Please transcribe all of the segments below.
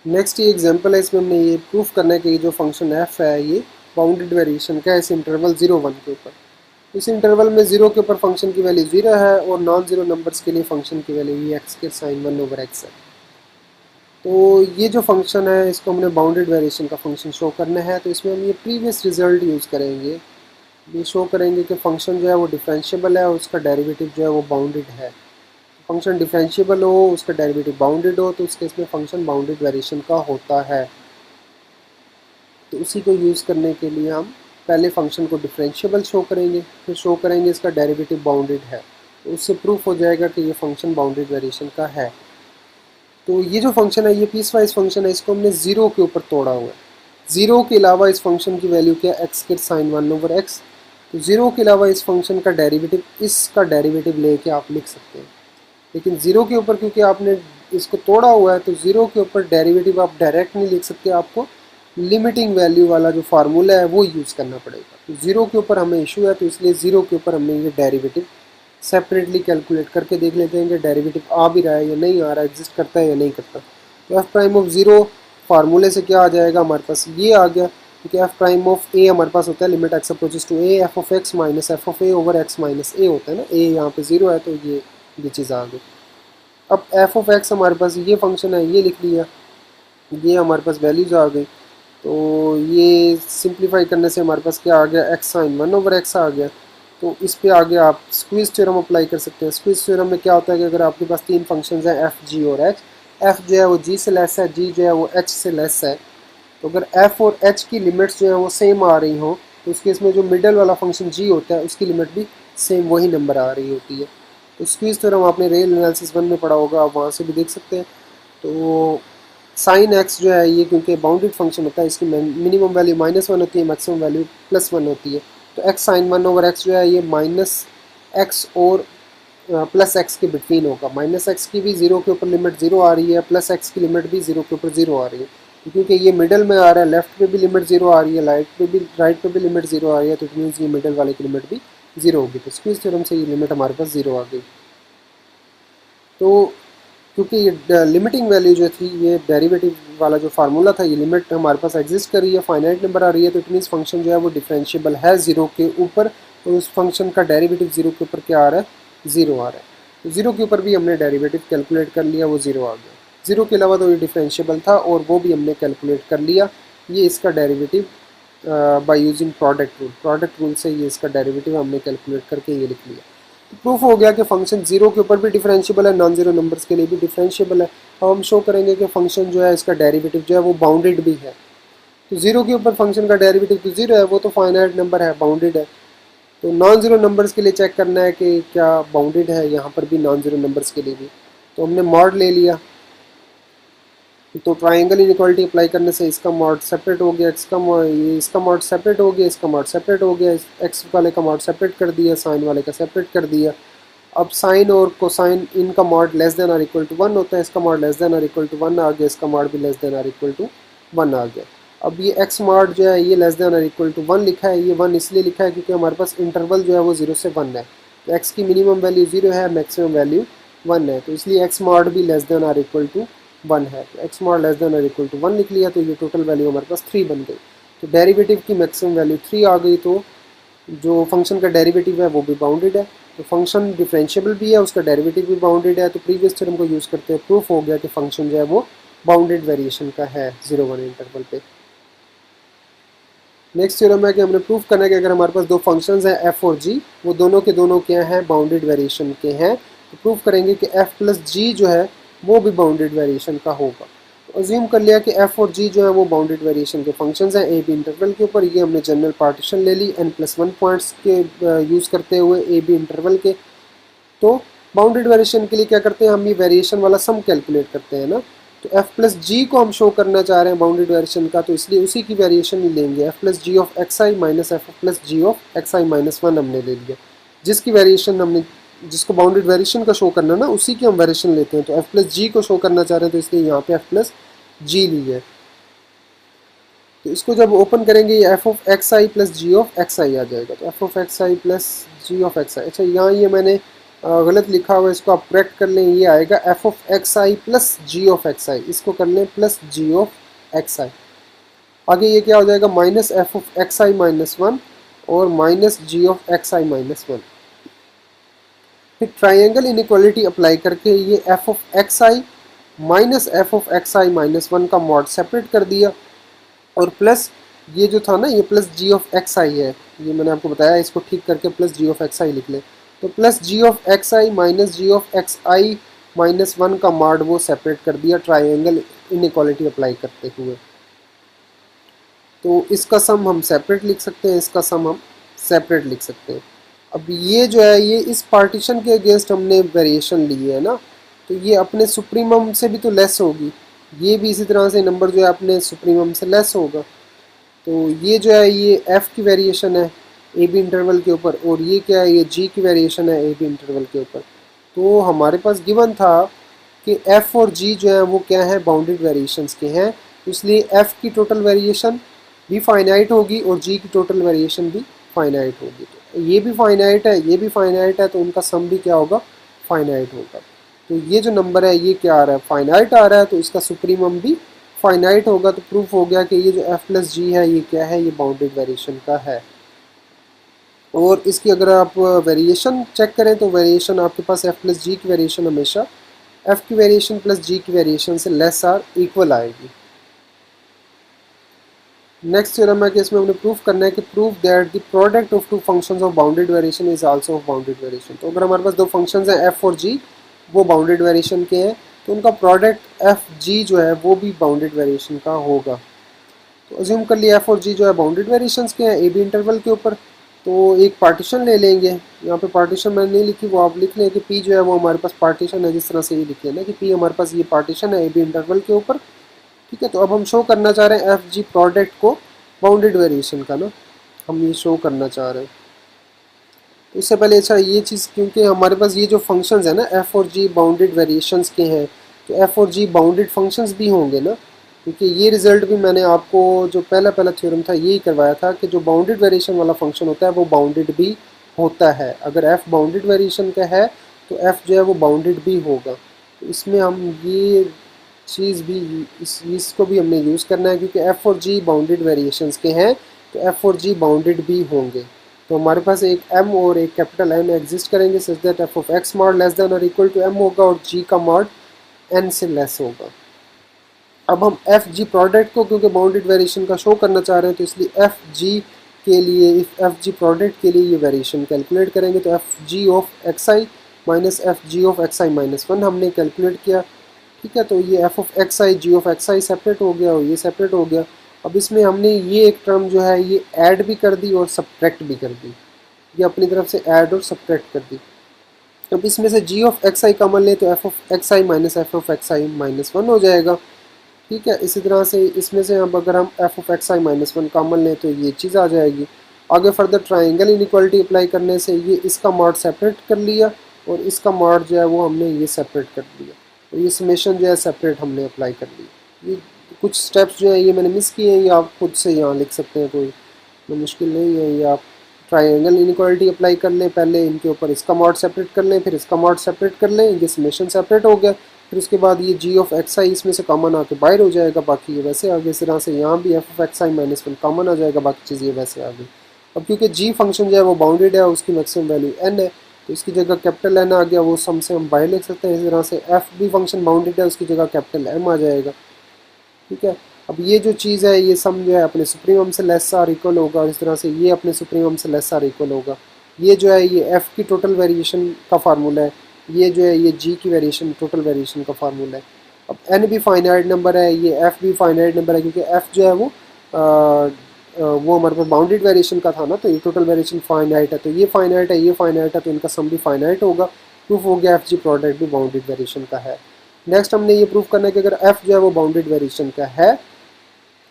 Next ये example है, इसमें हमने ये प्रूफ करना है कि ये जो फंक्शन एफ है ये बाउंडेड वेरिएशन का है इस इंटरवल 0 1 के ऊपर। इस इंटरवल में 0 के ऊपर फंक्शन की वैल्यू 0 है और नॉन ज़ीरो नंबर्स के लिए फंक्शन की वैल्यू ये एक्स के साइन 1/x है। तो ये जो फंक्शन है इसको हमने बाउंडेड वेरिएशन का फंक्शन शो करना है, तो इसमें हम ये प्रीवियस रिजल्ट यूज़ करेंगे। ये शो करेंगे कि फंक्शन जो है वो डिफरेंशिएबल है और उसका डेरिवेटिव जो है वो बाउंडेड है। फंक्शन डिफरेंशिएबल हो, उसका डेरिवेटिव बाउंडेड हो, तो उस केस में फंक्शन बाउंडेड वेरिएशन का होता है। तो उसी को यूज़ करने के लिए हम पहले फंक्शन को डिफरेंशिएबल शो करेंगे, फिर शो करेंगे इसका डेरिवेटिव बाउंडेड है, तो उससे प्रूफ हो जाएगा कि ये फंक्शन बाउंडेड वेरिएशन का है। तो ये जो फंक्शन है ये पीस वाइज फंक्शन है, इसको हमने 0 के ऊपर तोड़ा हुआ है। 0 के अलावा इस फंक्शन की वैल्यू क्या है, एक्स के साइन 1/x। तो 0 के अलावा इस फंक्शन का डेरिवेटिव, इसका डेरिवेटिव लेके आप लिख सकते हैं। लेकिन 0 के ऊपर क्योंकि आपने इसको तोड़ा हुआ है, तो 0 के ऊपर डेरिवेटिव आप डायरेक्ट नहीं लिख सकते, आपको लिमिटिंग वैल्यू वाला जो फार्मूला है वो यूज़ करना पड़ेगा। तो 0 के ऊपर हमें इशू है, तो इसलिए 0 के ऊपर हमने ये डेरिवेटिव सेपरेटली कैलकुलेट करके देख लेते हैं कि डेरिवेटिव आ भी रहा है या नहीं आ रहा है, एग्जिस्ट करता है या नहीं करता। तो एफ प्राइम ऑफ 0 फार्मूले से क्या आ जाएगा, हमारे पास ये आ गया, क्योंकि एफ प्राइम ऑफ ए हमारे पास होता है limit x approaches to a f of x minus f of a over x minus a होता है ना, ए यहाँ पे 0 है तो ये चीज़ आ गई। अब एफ ऑफ एक्स हमारे पास ये फंक्शन है, ये लिख लिया, ये हमारे पास वैल्यूज आ गई। तो ये सिंप्लीफाई करने से हमारे पास क्या आ गया, एक्स साइन 1/x आ गया। तो इस पे आगे आप स्क्वीज थ्योरम अप्लाई कर सकते हैं। स्क्वीज थ्योरम में क्या होता है कि अगर आपके पास तीन फंक्शंस हैं एफ जी और एच, एफ जो है वो जी से लेस है, जी जो है वो एच से लेस है, तो अगर एफ और एच की लिमिट्स जो है वो सेम आ रही हो, तो उसके इसमें जो मिडल वाला फंक्शन जी होता है उसकी लिमिट भी सेम वही नंबर आ रही होती है। तो स्क्वीज थ्योरम आपने रियल एनालिसिस 1 में पढ़ा होगा, आप वहाँ से भी देख सकते हैं। तो साइन एक्स जो है ये क्योंकि बाउंडेड फंक्शन होता है, इसकी मिनिमम वैल्यू -1 होती है, मैक्सिमम वैल्यू +1 होती है। तो एक्स साइन 1/x जो है ये -x और +x के बिटवीन होगा। -x की भी 0 के ऊपर लिमिट 0 आ रही है, +x की लिमिट भी 0 के ऊपर 0 आ रही है। क्योंकि ये मिडल में आ रहा है, लेफ्ट पे भी लिमिट 0 आ रही है, राइट पे भी लिमिट 0 आ रही है, तो इट मीन्स ये मिडल वाले की लिमिट भी 0 होगी। तो स्क्वीज थ्योरम से ये लिमिट हमारे पास 0 आ गई। तो क्योंकि ये लिमिटिंग वैल्यू जो थी, ये डेरिवेटिव वाला जो फार्मूला था, ये लिमिट हमारे पास एग्जिस्ट कर रही है, फाइनाइट नंबर आ रही है, तो इट मीन्स फंक्शन जो है वो डिफरेंशिएबल है 0 के ऊपर, और उस फंक्शन का डेरिवेटिव 0 के ऊपर क्या आ रहा है, 0 आ रहा है। तो 0 के ऊपर भी हमने डेरिवेटिव कैलकुलेट कर लिया, वो 0 आ गया। 0 के अलावा तो ये डिफरेंशिएबल था और वो भी हमने कैलकुलेट कर लिया, ये इसका derivative by using product rule से ये इसका डेरिवेटिव हमने कैलकुलेट करके ये लिख लिया। तो प्रूफ हो गया कि फंक्शन 0 के ऊपर भी डिफरेंशिएबल है, नॉन जीरो नंबर्स के लिए भी डिफरेंशिएबल है। अब हम शो करेंगे कि फंक्शन जो है इसका डेरिवेटिव जो है वो बाउंडेड भी है। तो 0 के ऊपर फंक्शन का डेरिवेटिव तो 0 है, वो तो फाइनाइट नंबर है, बाउंडेड है। तो नॉन जीरो नंबर्स के लिए चेक करना है कि क्या बाउंडेड है, यहाँ पर भी नॉन जीरो नंबर्स के लिए भी। तो हमने मॉड ले लिया, तो ट्राइंगल इनइक्वालिटी अप्लाई करने से इसका मॉड सेपरेट हो गया, इसका मॉड सेपरेट हो गया, इसका मॉड सेपरेट हो गया, एक्स वाले का मॉड सेपरेट कर दिया, साइन वाले का सेपरेट कर दिया। अब साइन और कोसाइन इनका मॉड लेस देन और इक्वल टू 1 होता है, इसका मॉड लेस देन और इक्वल टू 1 आ गया, इसका मॉड भी लेस देन और इक्वल टू 1 आ गया। अब ये एक्स मॉड जो है ये लेस देन और इक्वल टू 1 लिखा है, ये 1 इसलिए लिखा है क्योंकि हमारे पास इंटरवल जो है वो 0 से 1 है। तो एक्स की मिनिमम वैल्यू 0 है, मैक्सिमम वैल्यू 1 है, तो इसलिए एक्स मॉड भी लेस देन और इक्वल टू 1 है। तो एक्स मॉड लेस देन और इक्वल टू 1 लिख लिया, तो ये टोटल वैल्यू हमारे पास 3 बन गई। तो डेरिवेटिव की मैक्सिमम वैल्यू 3 आ गई, तो जो फंक्शन का डेरिवेटिव है वो भी बाउंडेड है। तो फंक्शन डिफरेंशिएबल भी है, उसका डेरिवेटिव भी बाउंडेड है। तो प्रीवियस थ्योरम को यूज़ करते हुए प्रूफ हो गया कि फंक्शन जो है वो बाउंडेड वेरिएशन का है 0 1 इंटरवल पे। नेक्स्ट थ्योरम है कि हमने प्रूफ करना है कि अगर हमारे पास दो फंक्शंस हैं एफ और जी, वो दोनों के दोनों क्या हैं, बाउंडेड वेरिएशन के हैं। तो प्रूफ करेंगे कि एफ प्लस जी जो है वो भी बाउंडेड वेरिएशन का होगा। तो अज्यूम कर लिया कि एफ और जी जो है वो बाउंडेड वेरिएशन के फंक्शंस हैं ए बी इंटरवल के ऊपर। ये हमने जनरल पार्टीशन ले ली n+1 पॉइंट्स के यूज़ करते हुए ए बी इंटरवल के। तो बाउंडेड वेरिएशन के लिए क्या करते हैं, हम ये वेरिएशन वाला सम कैलकुलेट करते हैं ना। तो एफ प्लस जी को हम शो करना चाह रहे हैं बाउंडेड वेरिएशन का, तो इसलिए उसी की वेरिएशन ही लेंगे, f plus ji of x I minus f plus ji of x i -1 हमने ले लिया। जिसकी वेरिएशन हमने, जिसको बाउंडेड वेरिएशन का शो करना ना, उसी की हम वेरिएशन लेते हैं। तो एफ प्लस जी को शो करना चाह रहे हैं, तो इसलिए यहाँ पे एफ प्लस जी ली है। तो इसको जब ओपन करेंगे ये F of x i plus ji of x i आ जाएगा। तो f of x i plus ji of x i, अच्छा यहाँ ये मैंने गलत लिखा हुआ है, इसको आप करेक्ट कर लें। ये आएगा f of x i plus ji of x i, इसको कर लें plus ji of x i. आगे ये क्या हो जाएगा, minus f of x I minus one और minus ji of x I minus one. फिर ट्राइंगल इनइक्वालिटी अप्लाई करके ये F of x I minus f of x I minus one का मॉड सेपरेट कर दिया, और प्लस ये जो था ना, ये plus ji of x I है, ये मैंने आपको बताया, इसको ठीक करके plus ji of x I लिख लें। तो plus ji of x I minus ji of x I minus one का मॉड वो सेपरेट कर दिया ट्राइंगल इनइक्वालिटी अप्लाई करते हुए। तो इसका सम हम सेपरेट लिख सकते हैं, इसका सम हम सेपरेट लिख सकते हैं। अब ये जो है, ये इस पार्टीशन के अगेंस्ट हमने वेरिएशन ली है ना, तो ये अपने सुप्रीमम से भी तो लेस होगी, ये भी इसी तरह से नंबर जो है अपने सुप्रीमम से लेस होगा। तो ये जो है ये एफ़ की वेरिएशन है ए बी इंटरवल के ऊपर, और ये क्या है, ये जी की वेरिएशन है ए बी इंटरवल के ऊपर। तो हमारे पास गिवन था कि एफ़ और जी जो है वो क्या है, बाउंडेड वेरिएशंस के हैं, इसलिए एफ़ की टोटल वेरिएशन भी फाइनाइट होगी और जी की टोटल वेरिएशन भी फाइनाइट होगी। तो ये भी फाइनाइट है, ये भी फाइनाइट है, तो उनका सम भी क्या होगा, फाइनाइट होगा। तो ये जो नंबर है ये क्या आ रहा है, फाइनाइट आ रहा है, तो इसका सुप्रीमम भी फाइनाइट होगा। तो प्रूफ हो गया कि ये जो एफ प्लस जी है ये क्या है, ये बाउंडेड वेरिएशन का है। और इसकी अगर आप वेरिएशन चेक करें तो वेरिएशन आपके पास एफ प्लस जी की वेरिएशन हमेशा एफ की वेरिएशन प्लस जी की वेरिएशन से लेस आर इक्वल आएगी। नेक्स्ट थ्योरम है कि इसमें हमने प्रूफ करना है कि proof that the product of two functions of bounded variation is also of bounded variation. तो अगर हमारे पास दो फंक्शंस हैं एफ और जी, वो बाउंडेड वेरिएशन के हैं, तो उनका प्रोडक्ट एफ जी जो है वो भी बाउंडेड वेरिएशन का होगा। तो अज्यूम कर लिया एफ और जी जो है बाउंडेड वेरिएशंस के हैं ए बी इंटरवल के ऊपर। तो एक पार्टीशन ले लेंगे, यहाँ पे पार्टीशन मैंने नहीं लिखी, वो आप लिख लें कि पी जो है वो हमारे पास पार्टीशन है, जिस तरह से ये लिख लेना कि पी हमारे पास ये पार्टीशन है ए बी इंटरवल के ऊपर। ठीक है, तो अब हम शो करना चाह रहे हैं एफ जी प्रोडक्ट को बाउंडेड वेरिएशन का ना, हम ये शो करना चाह रहे हैं। तो इससे पहले अच्छा ये चीज़, क्योंकि हमारे पास ये जो फंक्शंस है ना एफ और जी बाउंडेड वेरिएशंस के हैं, तो एफ और जी बाउंडेड फंक्शंस भी होंगे ना, क्योंकि ये रिजल्ट भी मैंने आपको जो पहला थ्योरम था यही करवाया था कि जो बाउंडेड वेरिएशन वाला फंक्शन होता है वो बाउंडेड भी होता है। अगर एफ बाउंडेड वेरिएशन का है तो एफ जो है वो बाउंडेड भी होगा। तो इसमें हम ये चीज़ भी इसको भी हमने यूज़ करना है, क्योंकि एफ और जी बाउंडेड वेरिएशंस के हैं तो एफ और जी बाउंडेड भी होंगे। तो हमारे पास एक m और एक कैपिटल N एग्जिस्ट करेंगे such that F of X mod less than और इक्वल टू m होगा और g का मॉड n से लेस होगा। अब हम एफ जी प्रोडक्ट को क्योंकि बाउंडेड वेरिएशन का शो करना चाह रहे हैं, तो इसलिए एफ जी के लिए एफ जी प्रोडक्ट के लिए ये वेरिएशन कैलकुलेट करेंगे। तो F G of x I minus F G of x I minus one हमने कैलकुलेट किया। ठीक है, तो ये F of x I G of x I separate हो गया और ये सेपरेट हो गया। अब इसमें हमने ये एक टर्म जो है ये ऐड भी कर दी और सब्ट्रैक्ट भी कर दी, ये अपनी तरफ से ऐड और सब्ट्रैक्ट कर दी। अब इसमें से जी ऑफ एक्स आई कॉमन ले तो f of x I minus f of x I minus one हो जाएगा। ठीक है, इसी तरह से इसमें से अब अगर हम F of x I minus one common लें तो ये चीज़ आ जाएगी। आगे फर्दर ट्राइंगल इनइक्वालिटी अप्लाई करने से ये इसका मॉड सेपरेट कर लिया और इसका मॉड जो है वो हमने ये सेपरेट कर दिया, और ये समेशन जो है सेपरेट हमने अप्लाई कर ली। ये कुछ स्टेप्स जो है ये मैंने मिस किए हैं, ये आप खुद से यहाँ लिख सकते हैं, कोई मुश्किल नहीं है। ये आप ट्राइंगल इनइक्वालिटी अप्लाई कर लें, पहले इनके ऊपर इसका मॉड सेपरेट कर लें, फिर इसका मॉड सेपरेट कर लें, ये समेशन सेपरेट हो गया। फिर उसके बाद ये जी ऑफ एक्स आई इसमें से कॉमन आके बाहर हो जाएगा, बाकी ये वैसे आगे। इस तरह से यहाँ भी f of x I minus one common आ जाएगा, बाकी चीज़ ये वैसे आ गई। अब क्योंकि जी फंक्शन जो है वो बाउंडेड है, उसकी मैक्सिमम वैल्यू एन है, तो इसकी जगह कैपिटल एन आ गया, वो सम से हम बाहर लिख सकते हैं। इस तरह से एफ भी फंक्शन बाउंडेड है, उसकी जगह कैपिटल एम आ जाएगा। ठीक है, अब ये जो चीज़ है ये सम जो है अपने सुप्रीमम से लेस आर इक्वल होगा, और इस तरह से ये अपने सुप्रीमम से लेस आर इक्वल होगा। ये जो है ये एफ़ की टोटल वेरिएशन का फार्मूला है, ये जो है ये जी की वेरिएशन टोटल वेरिएशन का फार्मूला है। अब एन भी फाइनाइट नंबर है, ये एफ़ भी फाइनाइट नंबर है, क्योंकि एफ़ जो है वो हमारे पास बाउंडेड वेरिएशन का था ना, तो ये टोटल वेरिएशन फाइनाइट है, तो ये फाइनाइट है, ये फाइनाइट है, तो इनका सम भी फाइनाइट होगा। प्रूफ हो गया एफ जी प्रोडक्ट भी बाउंडेड वेरिएशन का है। नेक्स्ट हमने ये प्रूफ करना है कि अगर एफ जो है वो बाउंडेड वेरिएशन का है,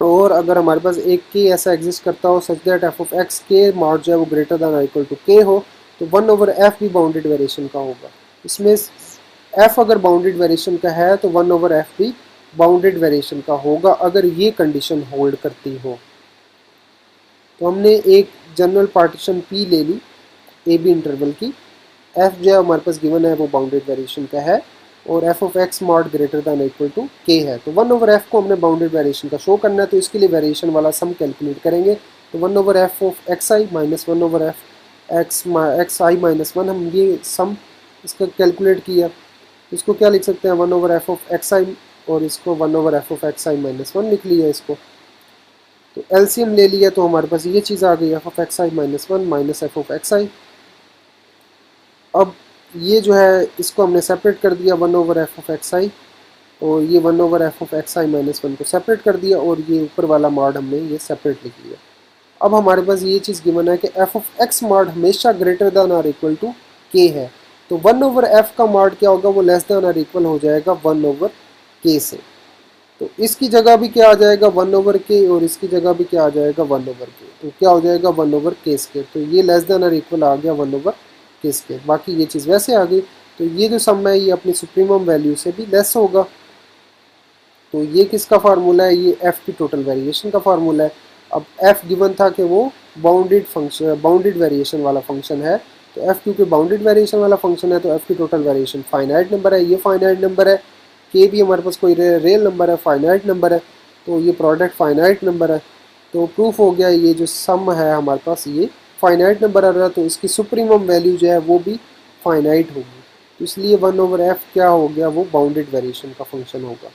और अगर हमारे पास एक के ऐसा एग्जिस्ट करता हो such that F of x के मॉड जो है वो ग्रेटर दैन और इक्वल टू के हो, तो वन ओवर एफ भी बाउंडेड वेरिएशन का होगा। इसमें एफ अगर बाउंडेड वेरिएशन का है तो वन ओवर एफ भी बाउंडेड वेरिएशन का होगा, अगर ये कंडीशन होल्ड करती हो। तो हमने एक जनरल पार्टीशन पी ले ली ए बी इंटरवल की, एफ जो है हमारे पास गिवन है वो बाउंडेड वेरिएशन का है और F of X mod greater than equal to के है। तो 1/f को हमने बाउंडेड वेरिएशन का शो करना है, तो इसके लिए वेरिएशन वाला सम कैलकुलेट करेंगे। तो 1/f of x I minus 1/f x I minus 1, हम ये सम इसका कैलकुलेट किया। इसको क्या लिख सकते हैं 1/f ऑफ एक्स आई और इसको 1/f of x I minus 1 लिख लिया इसको। तो एलसीएम ले लिया तो हमारे पास ये चीज़ आ गई f of x I minus 1 minus f of x i. अब ये जो है इसको हमने सेपरेट कर दिया 1/f ऑफ एक्स आई और ये 1/f of x I minus 1 को सेपरेट कर दिया और ये ऊपर वाला मॉड हमने ये सेपरेट लिख लिया। अब हमारे पास ये चीज़ गिवन है कि एफ ऑफ एक्स मॉड हमेशा ग्रेटर दैन और इक्वल टू के है। तो 1/f का मॉड क्या होगा, वो लेस दैन और इक्वल हो जाएगा 1/k से। तो इसकी जगह भी क्या आ जाएगा 1/k और इसकी जगह भी क्या आ जाएगा 1/k। तो क्या हो जाएगा 1/k²। तो ये लेस दैन और इक्वल आ गया 1/k²। बाकी ये चीज़ वैसे आ गई। तो ये जो सम है ये अपनी सुप्रीमम वैल्यू से भी लेस होगा। तो ये किसका फार्मूला है, ये एफ की टोटल वेरिएशन का फार्मूला है। अब एफ गिवन था कि वो बाउंडेड वेरिएशन वाला फंक्शन है। तो एफ क्योंकि बाउंडेड वेरिएशन वाला फंक्शन है तो एफ की टोटल वेरिएशन फाइनाइट नंबर है, ये फाइनाइट नंबर है। के भी हमारे पास कोई रियल नंबर है, फाइनाइट नंबर है, तो ये प्रोडक्ट फाइनाइट नंबर है। तो प्रूफ हो गया ये जो सम है हमारे पास ये फाइनाइट नंबर आ रहा है, तो इसकी सुप्रीमम वैल्यू जो है वो भी फाइनाइट होगी। तो इसलिए 1/f क्या हो गया, वो बाउंडेड वेरिएशन का फंक्शन होगा।